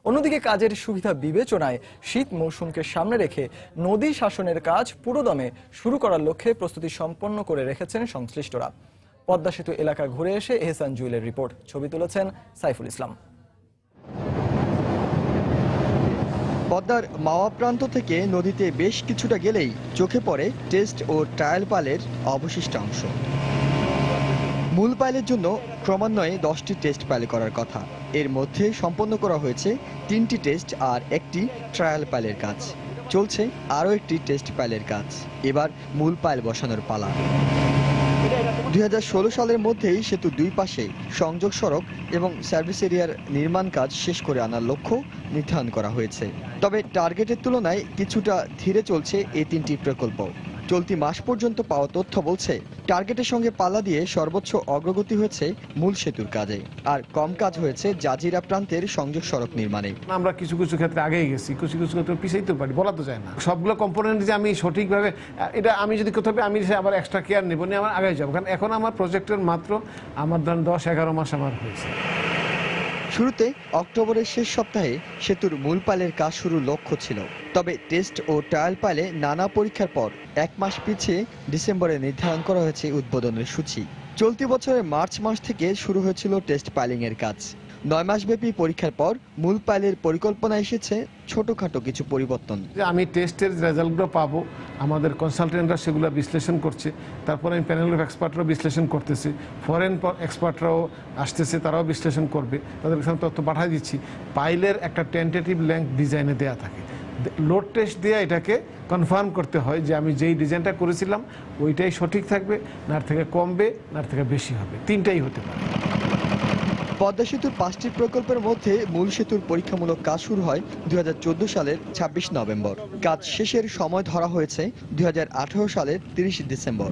অন্যদিকে কাজের সুবিধা বিবেচনায় শীত মৌসুমকে সামনে রেখে নদী শাসনের কাজ পুরোদমে শুরু করার লক্ষ্যে প্রস্তুতি সম্পন্ন করে রেখেছেন সংশ্লিষ্টরা। পদ্মা সেতু এলাকা ঘুরে এসে এহসান জুয়েলের রিপোর্ট, ছবি তুলেছেন সাইফুল ইসলাম। পদ্মার মাওয়া প্রান্ত থেকে নদীতে বেশ কিছুটা গেলেই চোখে পড়ে টেস্ট ও ট্রায়াল পাইলের অবশিষ্ট অংশ। মূল পাইলের জন্য ক্রমান্বয়ে 10টি টেস্ট পাইল করার কথা। এর মধ্যে সম্পন্ন করা হয়েছে 3টি টেস্ট আর 1টি ট্রায়াল পাইলের কাজ। চলছে আরও একটি টেস্ট পাইলের কাজ। এবার মূল পাইল বসানোর পালা। 2016 সালের মধ্যেই সেতু 2 পাশে সংযোগ সড়ক এবং সার্ভিস এরিয়ার নির্মাণ কাজ শেষ করে আনার লক্ষ্য নির্ধারণ করা হয়েছে। তবে টার্গেটের তুলনায় কিছুটা ধীরে চলছে এই 3টি প্রকল্প। চলতি মাস পর্যন্ত পাওয়া তথ্য বলছে টার্গেটের সঙ্গে পাল্লা দিয়ে সর্বোচ্চ অগ্রগতি হয়েছে মূল সেতুর কাজে, আর কম কাজ হয়েছে জাজিরা প্রান্তের সংযোগ সড়ক নির্মাণে। আমরা কিছু কিছু ক্ষেত্রে আগেই গেছি, কিছু কিছু ক্ষেত্রে পিছাইতে পারি, বলা তো যায় না। সবগুলো কম্পোনেন্ট যে আমি সঠিকভাবে এটা আমি যদি কোথাও আমি আবার এক্সট্রা কেয়ার নেব না, আমার আগে যাবো। কারণ এখন আমার প্রজেক্টের মাত্র আমার ধরেন 10-11 মাস আমার হয়েছে। শুরুতে অক্টোবরের শেষ সপ্তাহে সেতুর মূল পাইলের কাজ শুরুর লক্ষ্য ছিল, তবে টেস্ট ও ট্রায়াল পাইলে নানা পরীক্ষার পর 1 মাস পিছিয়ে ডিসেম্বরে নির্ধারণ করা হয়েছে উদ্বোধনের সূচি। চলতি বছরের মার্চ মাস থেকে শুরু হয়েছিল টেস্ট পাইলিংয়ের কাজ। 9 মাসব্যাপী পরীক্ষার পর মূল পাইলের পরিকল্পনা এসেছে ছোটখাটো কিছু পরিবর্তন। আমি টেস্টের রেজাল্টগুলো পাবো, আমাদের কনসালটেন্টরা সেগুলো বিশ্লেষণ করছে, তারপরে আমি প্যানেল অফ এক্সপার্টরাও বিশ্লেষণ করতেছি, ফরেন এক্সপার্টরাও আসতেছে, তারাও বিশ্লেষণ করবে, তাদের সাথে তথ্য পাঠিয়ে দিচ্ছি। পাইলের একটা টেন্টেটিভ লেংথ ডিজাইনে দেওয়া থাকে, লোড টেস্ট দিয়ে এটাকে কনফার্ম করতে হয় যে আমি যেই ডিজাইনটা করেছিলাম ওইটাই সঠিক থাকবে, নার থেকে কমবে, নার থেকে বেশি হবে, তিনটাই হতে পারে। পদ্মা সেতুর 5টি প্রকল্পের মধ্যে মূল সেতুর পরীক্ষামূলক কাজ শুরু হয় 2014 সালের 26 নভেম্বর। কাজ শেষের সময় ধরা হয়েছে 2018 সালের 30 ডিসেম্বর।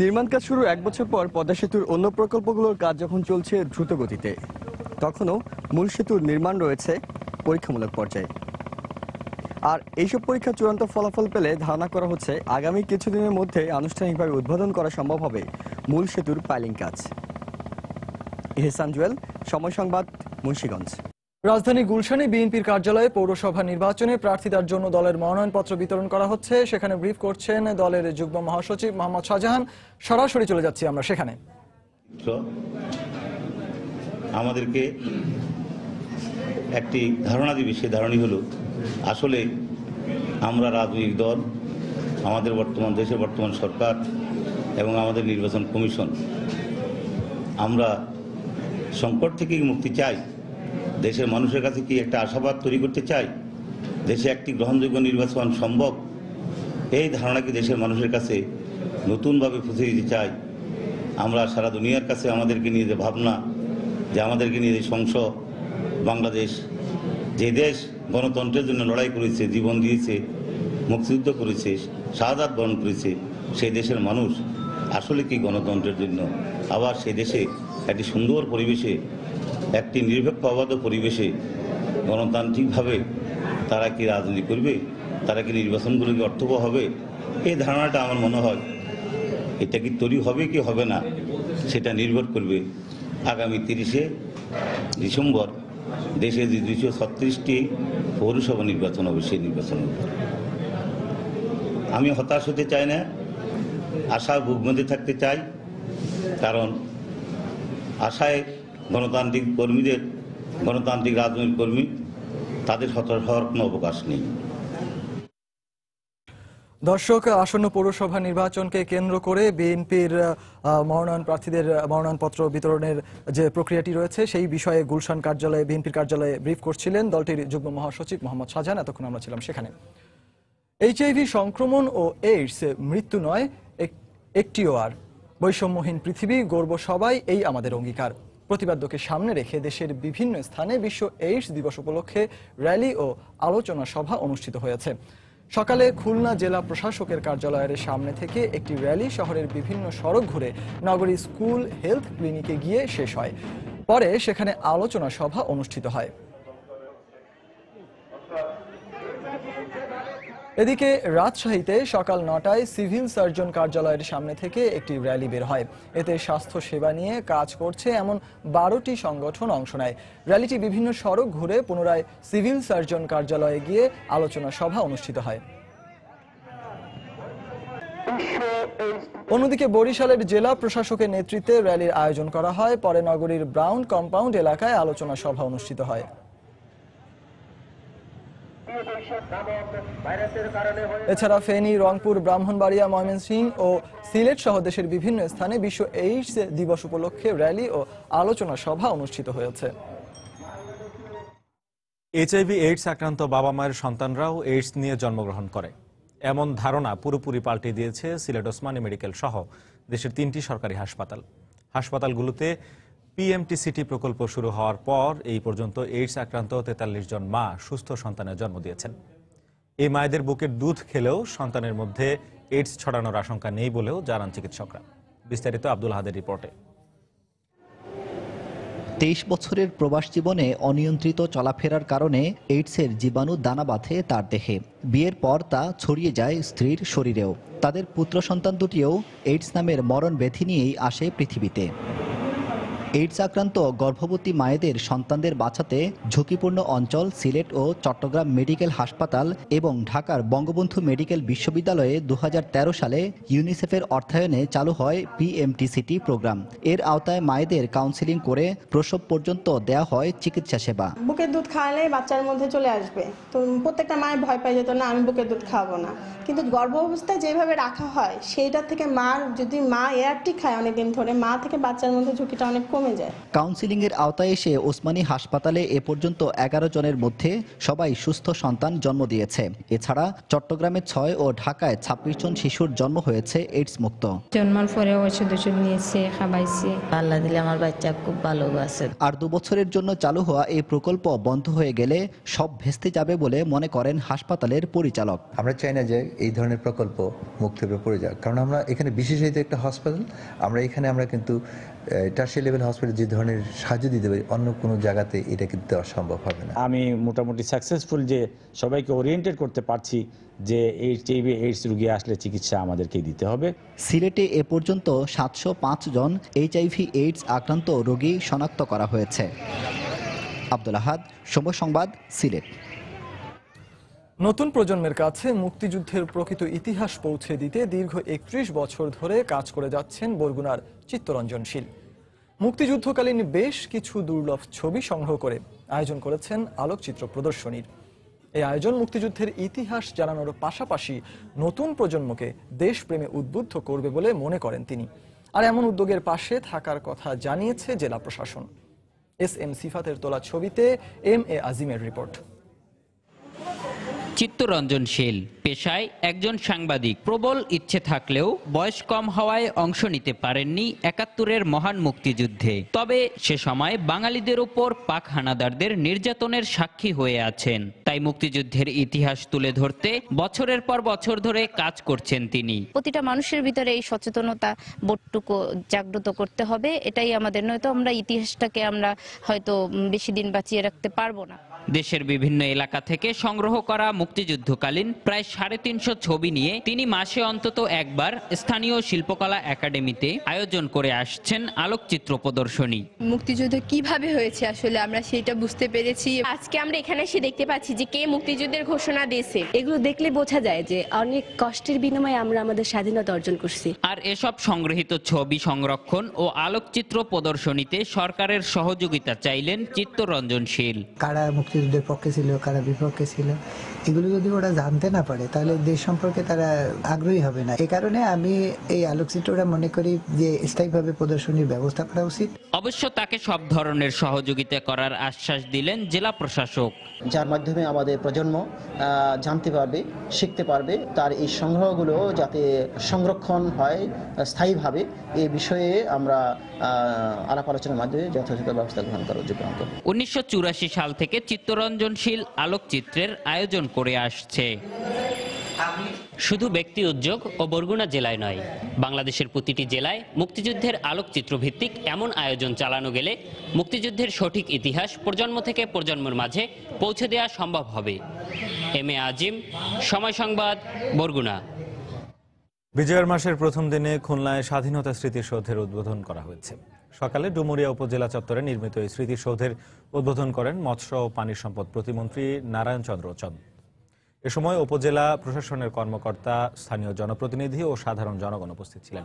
নির্মাণ কাজ শুরু 1 বছর পর পদ্মা সেতুর অন্য প্রকল্পগুলোর কাজ যখন চলছে দ্রুত গতিতে, তখনও মূল সেতুর নির্মাণ রয়েছে পরীক্ষামূলক পর্যায়ে। আর এইসব পরীক্ষা চূড়ান্ত ফলাফল পেলে ধারণা করা হচ্ছে আগামী কিছুদিনের মধ্যে আনুষ্ঠানিকভাবে উদ্বোধন করা সম্ভব হবে মূল সেতুর পাইলিং কাজ। ইহসান জুয়েল, সময় সংবাদ, মুন্সিগঞ্জ। রাজধানী গুলশানে বিএনপির কার্যালয়ে পৌরসভা নির্বাচনে প্রার্থীদের জন্য দলের মনোনয়নপত্র বিতরণ করা হচ্ছে। সেখানে ব্রিফ করছেন দলের যুগ্ম মহাসচিব মোহাম্মদ শাহজাহান। সরাসরি চলে যাচ্ছি আমরা সেখানে। আমাদেরকে একটি ধারণা দিবে, সেই ধারণাই হলো আসলে আমরা রাজনৈতিক দল, আমাদের দেশের বর্তমান সরকার এবং আমাদের নির্বাচন কমিশন, আমরা সংকট থেকে মুক্তি চাই, দেশের মানুষের কাছে কি একটা আশাবাদ তৈরি করতে চাই, দেশে একটি গ্রহণযোগ্য নির্বাচন সম্ভব, এই ধারণাকে দেশের মানুষের কাছে নতুনভাবে পৌঁছে দিতে চাই। আমরা সারা দুনিয়ার কাছে আমাদেরকে নিয়ে যে ভাবনা, যে আমাদেরকে নিয়ে যে সংসদ, বাংলাদেশ যে দেশ গণতন্ত্রের জন্য লড়াই করেছে, জীবন দিয়েছে, মুক্তিযুদ্ধ করেছে, শাহাদাত বরণ করেছে, সেই দেশের মানুষ আসলে কি গণতন্ত্রের জন্য, আবার সেই দেশে একটি সুন্দর পরিবেশে, একটি নিরপেক্ষ অবাধ পরিবেশে গণতান্ত্রিকভাবে তারা কি রাজনীতি করবে, তারা কি নির্বাচনগুলোকে অর্থবহ হবে, এই ধারণাটা আমার মনে হয় এটা কি তৈরি হবে কি হবে না সেটা নির্ভর করবে আগামী 30শে ডিসেম্বর দেশে যে 236টি পৌরসভা নির্বাচন হবে সেই নির্বাচনের উপর। আমি হতাশ হতে চাই না, আশার বুক বেঁধে থাকতে চাই, কারণ আশায় গণতান্ত্রিক কর্মীদের, গণতান্ত্রিক রাজনৈতিক কর্মী, তাদের হতাশ হওয়ার কোনো অবকাশ নেই। দর্শক, আসন্ন পৌরসভা নির্বাচনকে কেন্দ্র করে বিএনপির মনোনয়ন প্রার্থীদের মনোনয়নপত্র বিতরণের যে প্রক্রিয়াটি রয়েছে সেই বিষয়ে গুলশান কার্যালয়ে, বিএনপির কার্যালয়ে ব্রিফ করছিলেন দলটির যুগ্ম মহাসচিব মোহাম্মদ শাহজাহান। এতক্ষণ আমরা ছিলাম সেখানে। এইচআইভি সংক্রমণ ও এইডস মৃত্যু নয়, একটিও আর। বৈষম্যহীন পৃথিবী, গর্ব সবাই, এই আমাদের অঙ্গীকার। প্রতিবাদ্যকে সামনে রেখে দেশের বিভিন্ন স্থানে বিশ্ব এইডস দিবস উপলক্ষে র্যালি ও আলোচনা সভা অনুষ্ঠিত হয়েছে। সকালে খুলনা জেলা প্রশাসকের কার্যালয়ের সামনে থেকে একটি র্যালি শহরের বিভিন্ন সড়ক ঘুরে নগরী স্কুল হেলথ ক্লিনিকে গিয়ে শেষ হয়। পরে সেখানে আলোচনা সভা অনুষ্ঠিত হয়। এদিকে রাজশাহীতে সকাল 9টায় সিভিল সার্জন কার্যালয়ের সামনে থেকে একটি র্যালি বের হয়। এতে স্বাস্থ্য সেবা নিয়ে কাজ করছে এমন 12টি সংগঠন অংশ নেয়। র্যালিটি বিভিন্ন সড়ক ঘুরে পুনরায় সিভিল সার্জন কার্যালয়ে গিয়ে আলোচনা সভা অনুষ্ঠিত হয়। অন্যদিকে বরিশালের জেলা প্রশাসকের নেতৃত্বে র্যালির আয়োজন করা হয়। পরে নগরীর ব্রাউন কম্পাউন্ড এলাকায় আলোচনা সভা অনুষ্ঠিত হয়। এছাড়া ফেনী, রংপুর, ব্রাহ্মণবাড়িয়া, ময়মনসিংহ ও সিলেট সহ দেশের বিভিন্ন স্থানে বিশ্ব এইডস দিবস উপলক্ষে র্যালি ও আলোচনা সভা অনুষ্ঠিত হয়েছে। এইচআইভি এইডস আক্রান্ত বাবা মায়ের সন্তানরাও এইডস নিয়ে জন্মগ্রহণ করে, এমন ধারণা পুরোপুরি পাল্টে দিয়েছে সিলেট ওসমানী মেডিকেল সহ দেশের 3টি সরকারি হাসপাতাল। হাসপাতালগুলোতে পিএমটিসিটি প্রকল্প শুরু হওয়ার পর এই পর্যন্ত এইডস আক্রান্ত 43 জন মা সুস্থ সন্তানের জন্ম দিয়েছেন। এই মায়েদের বুকের দুধ খেলেও সন্তানের মধ্যে এইডস ছড়ানোর আশঙ্কা নেই বলেও জানান চিকিৎসকরা। বিস্তারিত আব্দুল হাদের রিপোর্টে। 23 বছরের প্রবাস জীবনে অনিয়ন্ত্রিত চলাফেরার কারণে এইডসের জীবাণু দানা বাঁধে তার দেহে। বিয়ের পর তা ছড়িয়ে যায় স্ত্রীর শরীরেও। তাদের পুত্র সন্তান দুটিও এইডস নামের মরণ ব্যাধি নিয়েই আসে পৃথিবীতে। এইডস আক্রান্ত গর্ভবতী মায়েদের সন্তানদের বাঁচাতে ঝুঁকিপূর্ণ অঞ্চল সিলেট ও চট্টগ্রাম মেডিকেল হাসপাতাল এবং ঢাকার বঙ্গবন্ধু মেডিকেল বিশ্ববিদ্যালয়ে 2013 সালে ইউনিসেফের অর্থায়নে চালু হয় PMTCT প্রোগ্রাম। এর আওতায় মায়েদের কাউন্সেলিং করে প্রসব পর্যন্ত দেয়া হয় চিকিৎসা সেবা। বুকের দুধ খাওয়ালে বাচ্চার মধ্যে চলে আসবে, তো প্রত্যেকটা মায়ের ভয় পাই যেত না আমি বুকের দুধ খাওয়াবো না, কিন্তু গর্ভ অবস্থায় যেভাবে রাখা হয় সেইটা থেকে যদি মা এয়ারটি খায় অনেকদিন ধরে, মা থেকে বাচ্চার মধ্যে ঝুঁকিটা অনেক কমে যায়। কাউন্সেলিং এর আওতায় এসে ওসমানী হাসপাতালে এ পর্যন্ত 11 জনের মধ্যে সবাই সুস্থ সন্তান জন্ম দিয়েছে। এছাড়া চট্টগ্রামে 6 ও ঢাকায় 26 জন শিশুর জন্ম হয়েছে এইডস মুক্ত। জন্মের পরে ওষুধ নিয়েছে, খাওয়াইছে, আল্লাহ দিলে আমার বাচ্চা খুব ভালো আছে। আর 2 বছরের জন্য চালু হওয়া এই প্রকল্প বন্ধ হয়ে গেলে সব ভেস্তে যাবে বলে মনে করেন হাসপাতালের পরিচালক। আমরা চাই না যে এই ধরনের প্রকল্প মুক্তিভাবে পড়ে যাক, কারণ আমরা এখানে বিশেষায়িত একটা হসপিটাল, আমরা কিন্তু টার্সিয়ারি লেভেল হসপিটাল যে ধরনের সাহায্য দিতে পারি অন্য কোনো জায়গাতে এটা কিন্তু দেওয়া সম্ভব হবে না। আমি মোটামুটি সাকসেসফুল যে সবাইকে ওরিয়েন্টেড করতে পারছি যে এইডস রোগী আসলে চিকিৎসা আমাদেরকে দিতে হবে। সিলেটে এ পর্যন্ত 705 জন HIV এইডস আক্রান্ত রোগী শনাক্ত করা হয়েছে। আব্দুল আহাদ, সময় সংবাদ, সিলেট। নতুন প্রজন্মের কাছে মুক্তিযুদ্ধের প্রকৃত ইতিহাস পৌঁছে দিতে দীর্ঘ 31 বছর ধরে কাজ করে যাচ্ছেন বরগুনার চিত্তরঞ্জন শীল। মুক্তিযুদ্ধকালীন বেশ কিছু দুর্লভ ছবি সংগ্রহ করে আয়োজন করেছেন আলোকচিত্র প্রদর্শনীর। এই আয়োজন মুক্তিযুদ্ধের ইতিহাস জানানোর পাশাপাশি নতুন প্রজন্মকে দেশপ্রেমে উদ্বুদ্ধ করবে বলে মনে করেন তিনি। আর এমন উদ্যোগের পাশে থাকার কথা জানিয়েছে জেলা প্রশাসন। SM সিফাতের তোলা ছবিতে MA আজিমের রিপোর্ট। চিত্তরঞ্জন শীল পেশায় একজন সাংবাদিক। প্রবল ইচ্ছে থাকলেও বয়স কম হওয়ায় অংশ নিতে পারেননি 71-এর মহান মুক্তিযুদ্ধে। তবে সে সময় বাঙালিদের উপর পাক হানাদারদের নির্যাতনের সাক্ষী হয়ে আছেন। তাই মুক্তিযুদ্ধের ইতিহাস তুলে ধরতে বছরের পর বছর ধরে কাজ করছেন তিনি। প্রতিটা মানুষের ভিতরে এই সচেতনতা বোধটুকু জাগ্রত করতে হবে, এটাই আমাদের, নয়তো আমরা ইতিহাসটাকে আমরা হয়তো বেশি দিন বাঁচিয়ে রাখতে পারবো না। দেশের বিভিন্ন এলাকা থেকে সংগ্রহ করা মুক্তিযুদ্ধকালীন প্রায় 350 ছবি নিয়ে তিনি মাসে অন্তত একবার স্থানীয় শিল্পকলা একাডেমিতে আয়োজন করে আসছেন আলোকচিত্র প্রদর্শনী। মুক্তিযুদ্ধ কিভাবে হয়েছে আসলে আমরা সেটা বুঝতে পেরেছি। আজকে আমরা এখানে এসে দেখতে পাচ্ছি যে কে মুক্তিযুদ্ধের ঘোষণা দিয়েছে। এগুলো দেখলে বোঝা যায় যে অনেক কষ্টের বিনিময়ে আমরা আমাদের স্বাধীনতা অর্জন করছি। আর এসব সংগৃহীত ছবি সংরক্ষণ ও আলোকচিত্র প্রদর্শনীতে সরকারের সহযোগিতা চাইলেন চিত্তরঞ্জন শীল। কারা মুক্তিযুদ্ধের পক্ষে ছিল, কারা বিপক্ষে ছিল, এগুলো যদি ওরা জানতে না পারে তাহলে দেশ সম্পর্কে তারা আগ্রহী হবে না। এই কারণে আমি এই আলোকচিত্রটা মনে করি যে স্থায়ীভাবে প্রদর্শনীর ব্যবস্থা করা উচিত। অবশ্য তাকে সব ধরনের সহযোগিতা করার আশ্বাস দিলেন জেলা প্রশাসক। যার মাধ্যমে আমাদের প্রজন্ম জানতে পারবে, শিখতে পারবে, তার এই সংগ্রহগুলো যাতে সংরক্ষণ হয় স্থায়ীভাবে, এই বিষয়ে আমরা আলাপ আলোচনার মাধ্যমে যথাযথ ব্যবস্থা গ্রহণ করার যোগ্য। 1984 সাল থেকে চিত্তরঞ্জন শীল আলোকচিত্রের আয়োজন করে আসছে। শুধু ব্যক্তি উদ্যোগ ও বরগুনা জেলায় নয়, বাংলাদেশের প্রতিটি জেলায় মুক্তিযুদ্ধের আলোকচিত্র ভিত্তিক এমন আয়োজন চালানো গেলে মুক্তিযুদ্ধের সঠিক ইতিহাস প্রজন্ম থেকে প্রজন্মের মাঝে পৌঁছে দেওয়া সম্ভব হবে। MA আজিম, সময় সংবাদ, বরগুনা। বিজয়ের মাসের প্রথম দিনে খুলনায় স্বাধীনতা স্মৃতিসৌধের উদ্বোধন করা হয়েছে। সকালে ডুমুরিয়া উপজেলা চত্বরে নির্মিত এই স্মৃতিসৌধের উদ্বোধন করেন মৎস্য ও পানি সম্পদ প্রতিমন্ত্রী নারায়ণ চন্দ্র চন্দ। এ সময় উপজেলা প্রশাসনের কর্মকর্তা, স্থানীয় জনপ্রতিনিধি ও সাধারণ জনগণ উপস্থিত ছিলেন।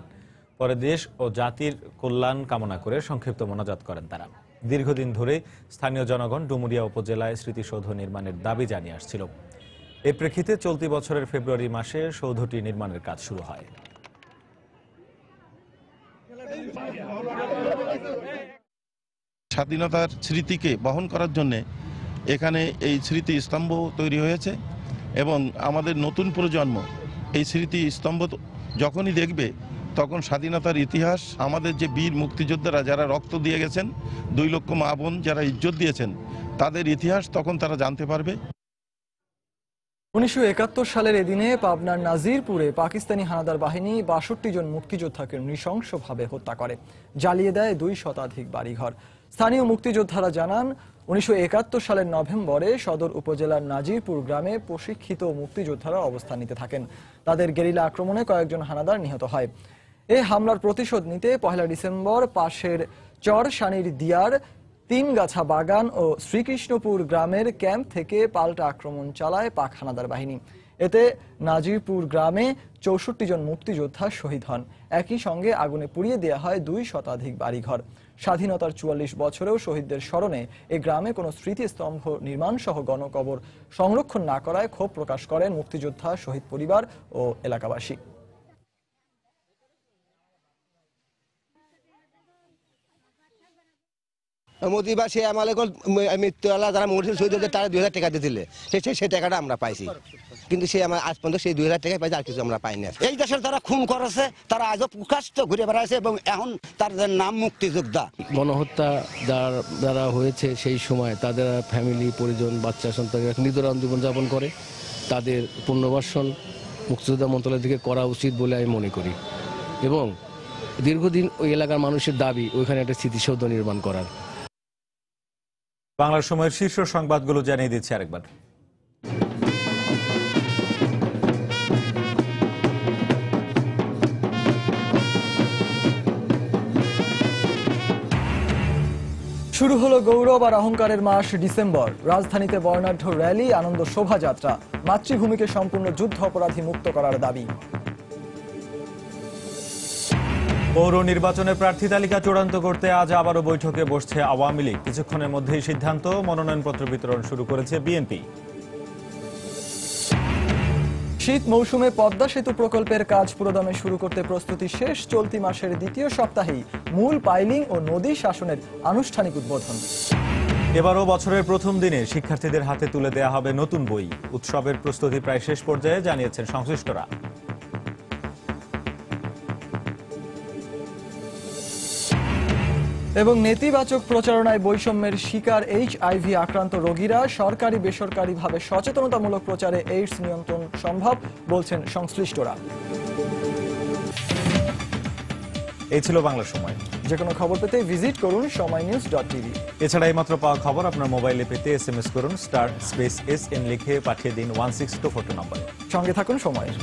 পরে দেশ ও জাতির কল্যাণ কামনা করে সংক্ষিপ্ত মোনাজাত করেন তারা। দীর্ঘদিন ধরে স্থানীয় জনগণ ডুমুরিয়া উপজেলায় স্মৃতিসৌধ নির্মাণের দাবি জানিয়ে আসছিল। এর প্রেক্ষিতে চলতি বছরের ফেব্রুয়ারি মাসে সৌধটি নির্মাণের কাজ শুরু হয়। স্বাধীনতার স্মৃতিকে বহন করার জন্য এখানে এই স্মৃতি স্তম্ভ তৈরি হয়েছে এবং আমাদের নতুন প্রজন্ম এই স্মৃতি স্তম্ভ যখনই দেখবে তখন স্বাধীনতার ইতিহাস, আমাদের যে বীর মুক্তিযোদ্ধারা যারা রক্ত দিয়ে গেছেন, 2 লক্ষ মা বোন যারা ইজ্জত দিয়েছেন, তাদের ইতিহাস তখন তারা জানতে পারবে। 1971 সালের এদিনে পাবনার নাজিরপুরে পাকিস্তানি হানাদার বাহিনী 62 জন মুক্তিযোদ্ধাকে নৃশংসভাবে হত্যা করে, জ্বালিয়ে দেয় 2 শতাধিক বাড়িঘর। স্থানীয় মুক্তিযোদ্ধারা জানান, 1971 সালের নভেম্বরে সদর উপজেলার নাজিরপুর গ্রামে প্রশিক্ষিত মুক্তিযোদ্ধারা অবস্থান নিতে থাকেন। তাদের গেরিলা আক্রমণে কয়েকজন হানাদার নিহত হয়। এই হামলার প্রতিশোধ নিতে 1 ডিসেম্বর পাশের চর শানির দিয়ার তিনগাছা বাগান ও শ্রীকৃষ্ণপুর গ্রামের ক্যাম্প থেকে পাল্টা আক্রমণ চালায় পাক হানাদার বাহিনী। এতে নাজিরপুর গ্রামে ৬৪ জন মুক্তিযোদ্ধা শহীদ হন। একই সঙ্গে আগুনে পুড়িয়ে দেওয়া হয় ২ শতাধিক বাড়িঘর। স্বাধীনতার ৪৪ বছরেও শহীদদের স্মরণে এ গ্রামে কোনো স্মৃতিস্তম্ভ নির্মাণ সহ গণকবর সংরক্ষণ না করায় ক্ষোভ প্রকাশ করেন মুক্তিযোদ্ধা, শহীদ পরিবার ও এলাকাবাসী। মোদি বা সে আমাদের মৃত্যুওয়ালা যারা মরিল শহীদদের তারা ২০০০ টাকা দিয়েছিল, সেই টাকাটা আমরা পাইছি, কিন্তু সে আমার আজ পর্যন্ত সেই ২০০০ টাকায় পাইছে, আর কিছু আমরা পাইনি। এই দেশের যারা খুন করেছে তারা আজও প্রকাশ্য ঘুরে বেড়াচ্ছে এবং এখন তার নাম মুক্তিযোদ্ধা। গণহত্যা যারা হয়েছে সেই সময় তাদের ফ্যামিলি, পরিজন, বাচ্চা সন্তানরা নিদরান জীবনযাপন করে, তাদের পুনর্বাসন মুক্তিযোদ্ধা মন্ত্রণালয় থেকে করা উচিত বলে আমি মনে করি। এবং দীর্ঘদিন ওই এলাকার মানুষের দাবি ওইখানে একটা স্মৃতিসৌধ নির্মাণ করার। বাংলার সময়ের শীর্ষ সংবাদগুলো জানিয়ে দিচ্ছি আরেকবার। শুরু হলো গৌরব আর অহংকারের মাস ডিসেম্বর। রাজধানীতে বর্ণাঢ্য র্যালি, আনন্দ শোভাযাত্রা, মাতৃভূমিকে সম্পূর্ণ যুদ্ধ অপরাধী মুক্ত করার দাবি। পৌর নির্বাচনে প্রার্থী তালিকা চূড়ান্ত করতে আজ আবারও বৈঠকে বসছে আওয়ামী লীগ। কিছুক্ষণের মধ্যেই সিদ্ধান্ত, মনোনয়নপত্র বিতরণ শুরু করেছে বিএনপি। শীত মৌসুমে পদ্মা সেতু প্রকল্পের কাজ পুরোদমে শুরু করতে প্রস্তুতি শেষ। চলতি মাসের দ্বিতীয় সপ্তাহেই মূল পাইলিং ও নদী শাসনের আনুষ্ঠানিক উদ্বোধন। এবারও বছরের প্রথম দিনে শিক্ষার্থীদের হাতে তুলে দেয়া হবে নতুন বই। উৎসবের প্রস্তুতি প্রায় শেষ পর্যায়ে, জানিয়েছেন সংশ্লিষ্টরা। এবং নেতিবাচক প্রচারণায় বৈষম্যের শিকার HIV আক্রান্ত রোগীরা। সরকারি বেসরকারিভাবে সচেতনতামূলক প্রচারে এইডস নিয়ন্ত্রণ সম্ভব, বলছেন সংশ্লিষ্টরা। এই ছিল বাংলা সময়। যে কোনো খবর পেতে ভিজিট করুন সময়নিউজ.tv। এছাড়া এই মাত্র পাওয়া খবর আপনার মোবাইলে পেতে SMS করুন *SN লিখে পাঠিয়ে দিন 16242 নম্বরে। সঙ্গে থাকুন সময়ের।